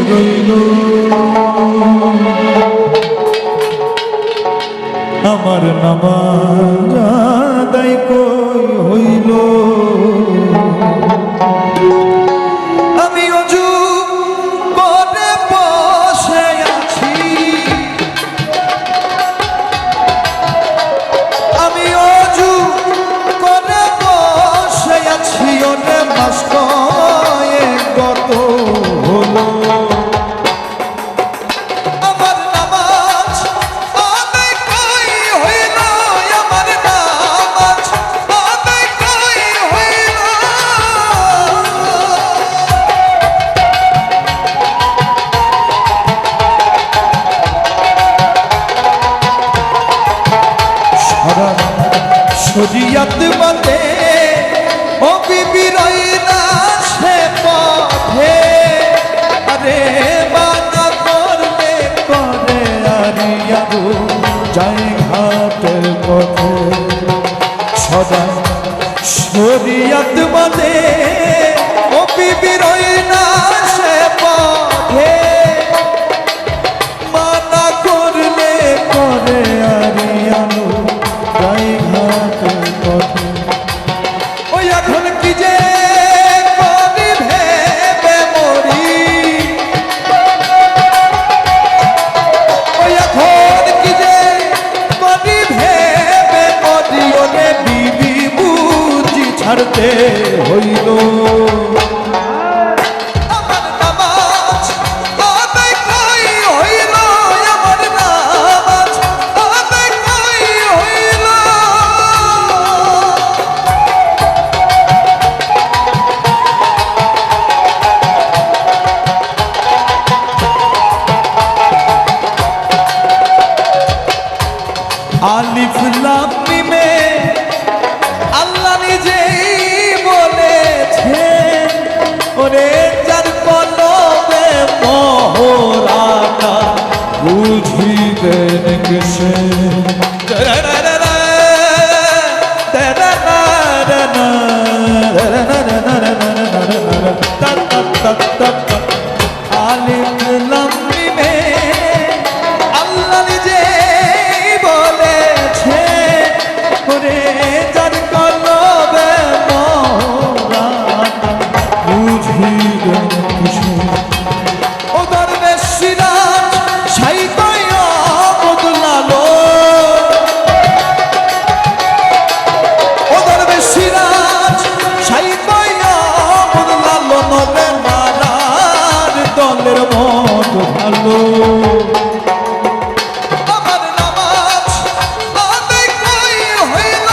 রইল আমার নামাজ আদায় কই হইল আমি অজু করে বসে আছি আমি অজু করে বসে আছি ওরে মাস কয়েক গত হলো আমার নামাজ আদায় কই হইল আমার নামাজ আদায় কই হইল সারা শরিয়ত মতে ও বিবি রইনা সে পথে আরে বানা করলে করে আরিয়াবু যাই ঘাটের পথে সদা শরিয়ত মতে ও বিবি রইনা সে পথে মানা করলে করে আরিয়াবু যাই ঘাটের পথে ওই এখন কি যে করি ভেবে মরি ওই এখন কি যে করি ভেবে মরি ওরে বিবি বুঝি ছাড়তে হইল আমার নামাজ আদায় কই হইল আমার নামাজ আদায় কই হইল আলিফ লাম মিমে আল্লাহ নিজেই বলেছেন ওরে যার কলবে মোহরাটা বুঝিবেন কেসে আলিফ লাম মিমে আল্লাহ নিজেই বলেছে ওরে যার কলবে মোহরাটা বুঝিবেন কেসে ও দরবেশ সিরাজ সাইতায় বদলালো ও দরবেশ সিরাজ সাইতায় বদলালো নলে মারার দলের মত ভালো আমার নামাজ আদায় কই হইল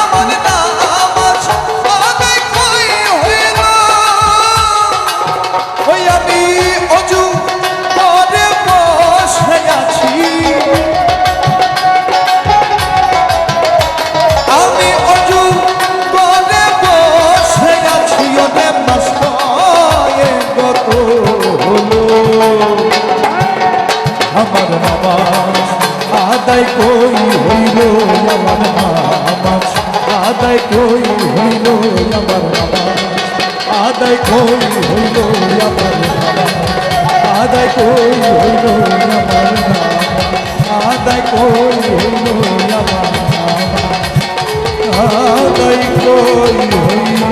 আমার নামাজ আদায় কই হইল ওই আমি অজু করে বসে আছি আমি অজু করে বসে আছি ওরে মাস কয়েক গত হলো আমার নামাজ আদায় কই হইল আমার নামাজ আদায় কই হইল আমার নামাজ আদায় কই হইল আমার নামাজ আদায় কই হইল আমার নামাজ আদায় কই হইল আমার নামাজ আদায় কই হইল